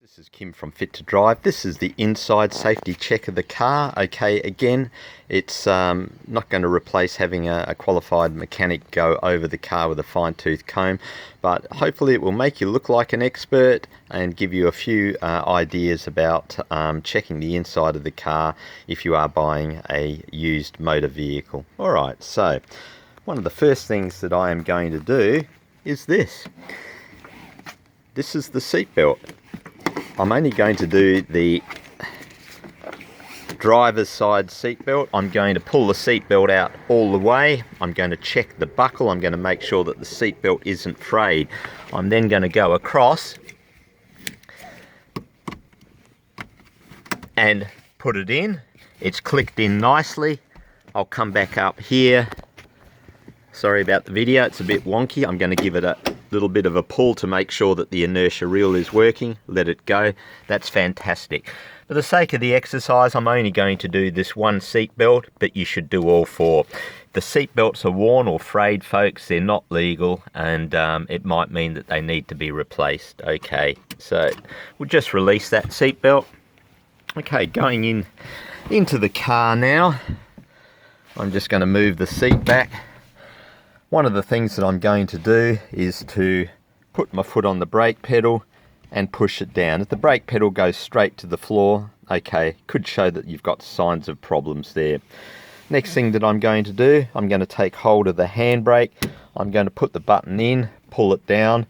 This is Kim from Fit to Drive. This is the inside safety check of the car. Okay, again, it's not going to replace having a qualified mechanic go over the car with a fine-tooth comb, but hopefully it will make you look like an expert and give you a few ideas about checking the inside of the car if you are buying a used motor vehicle. Alright, so one of the first things that I am going to do is this. This is the seat belt. I'm only going to do the driver's side seat belt. I'm going to pull the seat belt out all the way. I'm going to check the buckle. I'm going to make sure that the seat belt isn't frayed. I'm then going to go across and put it in. It's clicked in nicely. I'll come back up here. Sorry about the video, it's a bit wonky. I'm going to give it a little bit of a pull to make sure that the inertia reel is working. Let it go. That's fantastic. For the sake of the exercise, I'm only going to do this one seat belt, but you should do all four. If the seat belts are worn or frayed, folks, they're not legal, and it might mean that they need to be replaced. Okay, so we'll just release that seat belt. Okay, going into the car now. I'm just going to move the seat back. One of the things that I'm going to do is to put my foot on the brake pedal and push it down. If the brake pedal goes straight to the floor, okay, could show that you've got signs of problems there. Next thing that I'm going to do, I'm going to take hold of the handbrake. I'm going to put the button in, pull it down,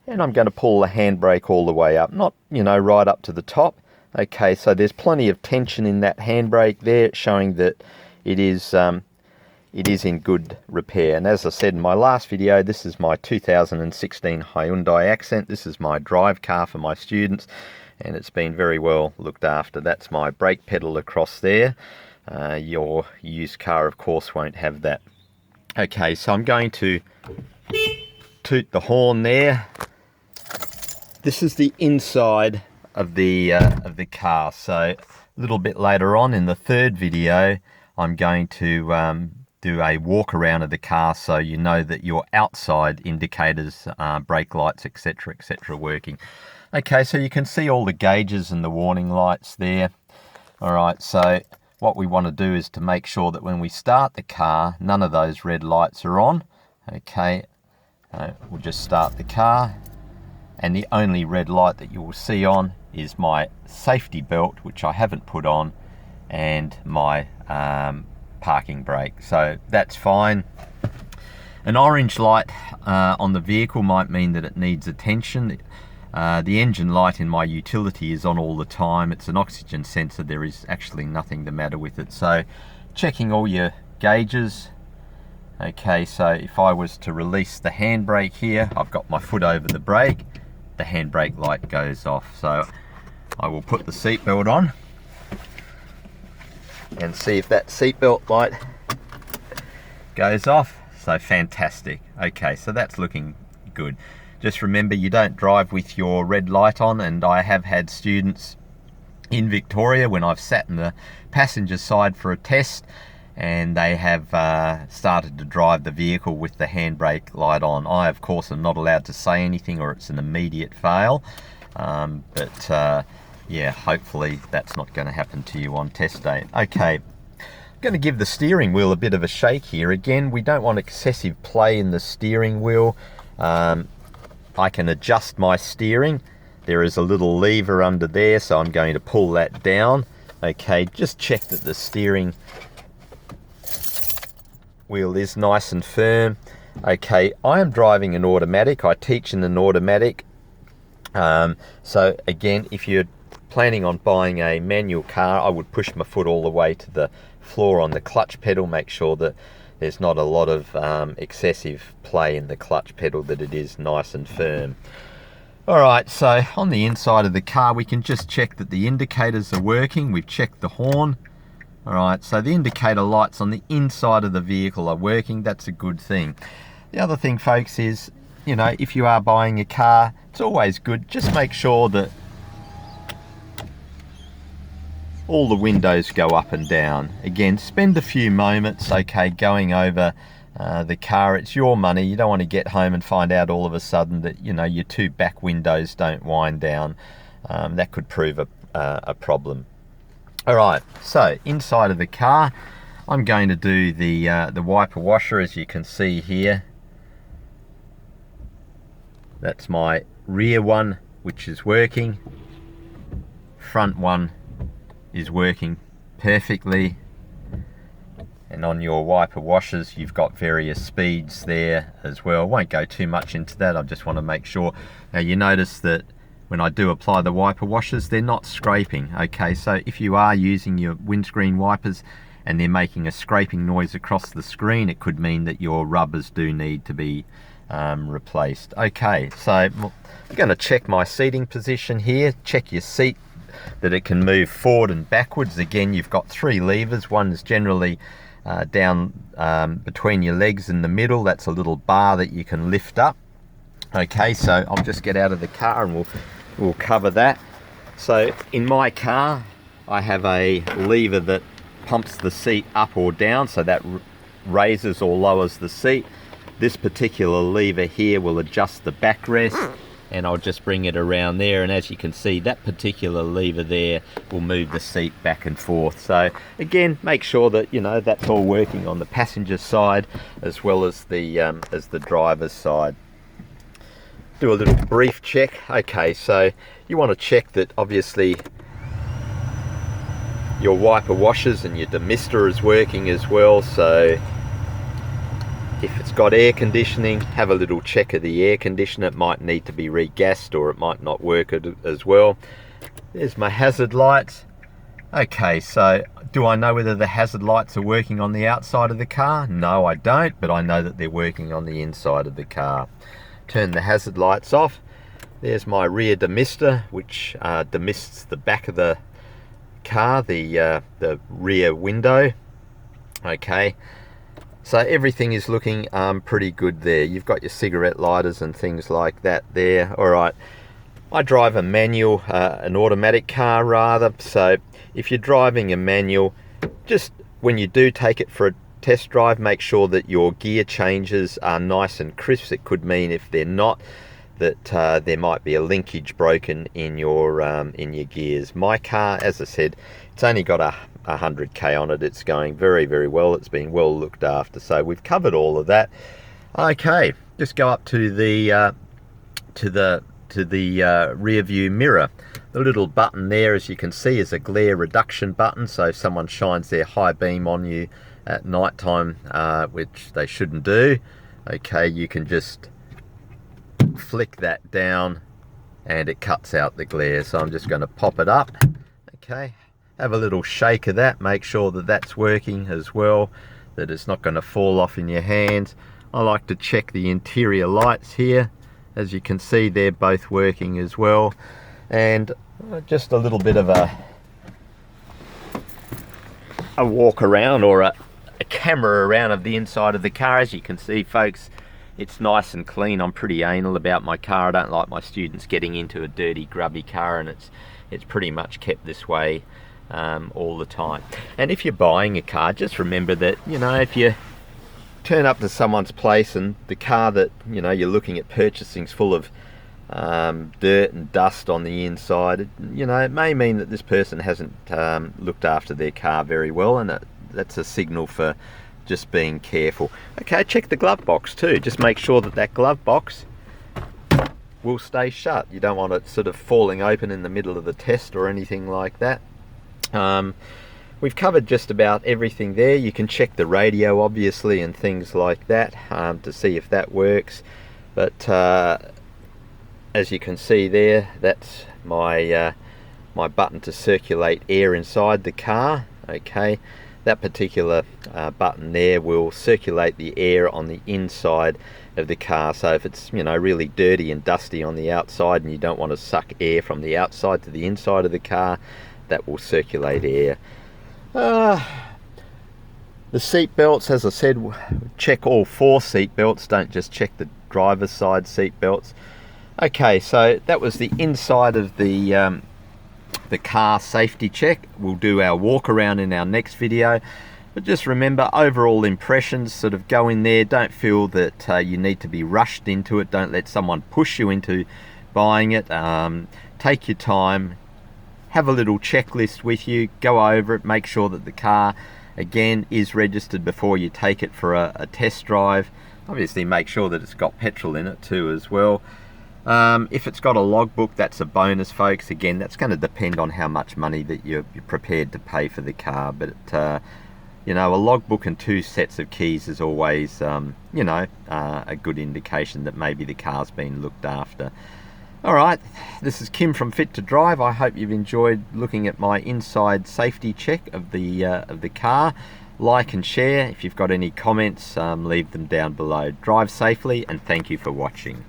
and I'm going to pull the handbrake all the way up. Not, right up to the top. Okay, so there's plenty of tension in that handbrake there, showing that it is in good repair. And as I said in my last video, this is my 2016 Hyundai Accent. This is my drive car for my students, and it's been very well looked after. That's my brake pedal across there. Your used car, of course, won't have that. Okay, so I'm going to toot the horn there. This is the inside of the car. So a little bit later on in the third video, I'm going to do a walk around of the car so you know that your outside indicators, brake lights, etc., are working. Okay, so you can see all the gauges and the warning lights there. Alright, so what we want to do is to make sure that when we start the car, none of those red lights are on. Okay, we'll just start the car, and the only red light that you will see on is my safety belt, which I haven't put on, and my parking brake. So that's fine. An orange light on the vehicle might mean that it needs attention. The engine light in my utility is on all the time. It's an oxygen sensor. There is actually nothing the matter with it. So checking all your gauges. Okay, so if I was to release the handbrake here, I've got my foot over the brake, the handbrake light goes off. So I will put the seatbelt on and see if that seatbelt light goes off. So fantastic. Okay, so that's looking good. Just remember, you don't drive with your red light on, and I have had students in Victoria when I've sat in the passenger side for a test, and they have started to drive the vehicle with the handbrake light on. I, of course, am not allowed to say anything, or it's an immediate fail. Yeah, hopefully that's not going to happen to you on test day. Okay, I'm going to give the steering wheel a bit of a shake here. Again, we don't want excessive play in the steering wheel. I can adjust my steering. There is a little lever under there, so I'm going to pull that down. Okay, just check that the steering wheel is nice and firm. Okay, I am driving an automatic. I teach in an automatic. So again, if you're planning on buying a manual car, I would push my foot all the way to the floor on the clutch pedal. Make sure that there's not a lot of excessive play in the clutch pedal, that it is nice and firm. Alright, so on the inside of the car, we can just check that the indicators are working. We've checked the horn. Alright, so the indicator lights on the inside of the vehicle are working. That's a good thing. The other thing, folks, is, if you are buying a car, it's always good, just make sure that all the windows go up and down. Again, spend a few moments, okay, going over the car. It's your money. You don't want to get home and find out all of a sudden that, your two back windows don't wind down. that could prove a problem. Alright, so inside of the car, I'm going to do the wiper washer, as you can see here. That's my rear one, which is working. Front one is working perfectly. And on your wiper washers, you've got various speeds there as well. Won't go too much into that. I just want to make sure. Now you notice that when I do apply the wiper washers, they're not scraping. Okay, so if you are using your windscreen wipers and they're making a scraping noise across the screen, it could mean that your rubbers do need to be replaced. Okay, so I'm going to check my seating position here. Check your seat, that it can move forward and backwards. Again, you've got 3 levers. One is generally down between your legs in the middle. That's a little bar that you can lift up. Okay, so I'll just get out of the car and we'll cover that. So in my car, I have a lever that pumps the seat up or down, so that raises or lowers the seat. This particular lever here will adjust the backrest, and I'll just bring it around there, and as you can see, that particular lever there will move the seat back and forth. So again, make sure that that's all working on the passenger side as well as the driver's side. Do a little brief check. Okay, so you want to check that obviously your wiper washers and your demister is working as well. So if it's got air conditioning, have a little check of the air conditioner. It might need to be regassed, or it might not work as well. There's my hazard lights. Okay, so do I know whether the hazard lights are working on the outside of the car? No, I don't, but I know that they're working on the inside of the car. Turn the hazard lights off. There's my rear demister, which demists the back of the car, the rear window. Okay, so everything is looking pretty good there. You've got your cigarette lighters and things like that there. All right, I drive a manual, an automatic car rather. So if you're driving a manual, just when you do take it for a test drive, make sure that your gear changes are nice and crisp. It could mean, if they're not, that there might be a linkage broken in your gears. My car, as I said, it's only got 100k on it. It's going very, very well. It's been well looked after. So we've covered all of that. Okay, just go up to the rear view mirror. The little button there, as you can see, is a glare reduction button. So if someone shines their high beam on you at night time, which they shouldn't do, okay, you can just flick that down and it cuts out the glare. So I'm just going to pop it up. Okay, have a little shake of that, make sure that that's working as well, that it's not going to fall off in your hands. I like to check the interior lights here. As you can see, they're both working as well. And just a little bit of a walk around, or a camera around of the inside of the car. As you can see, folks, it's nice and clean. I'm pretty anal about my car. I don't like my students getting into a dirty, grubby car, and it's pretty much kept this way all the time. And if you're buying a car, just remember that, if you turn up to someone's place and the car that you're looking at purchasing is full of dirt and dust on the inside, it may mean that this person hasn't looked after their car very well, and that's a signal for just being careful. Okay, check the glove box too. Just make sure that that glove box will stay shut. You don't want it sort of falling open in the middle of the test or anything like that. We've covered just about everything there. You can check the radio obviously and things like that to see if that works. But as you can see there, that's my my button to circulate air inside the car. Okay, that particular button there will circulate the air on the inside of the car. So if it's really dirty and dusty on the outside and you don't want to suck air from the outside to the inside of the car, that will circulate air. The seat belts, as I said, check all 4 seat belts. Don't just check the driver's side seat belts. Okay, so that was the inside of the car safety check. We'll do our walk around in our next video, but just remember, overall impressions, sort of go in there. Don't feel that you need to be rushed into it. Don't let someone push you into buying it. take your time, have a little checklist with you, go over it, make sure that the car again is registered before you take it for a test drive. Obviously make sure that it's got petrol in it too as well. If it's got a logbook, that's a bonus, folks. Again, that's going to depend on how much money that you're prepared to pay for the car, but you know, a logbook and 2 sets of keys is always you know, a good indication that maybe the car's been looked after. Alright, this is Kim from Fit to Drive. I hope you've enjoyed looking at my inside safety check of the car. Like and share. If you've got any comments, leave them down below. Drive safely, and thank you for watching.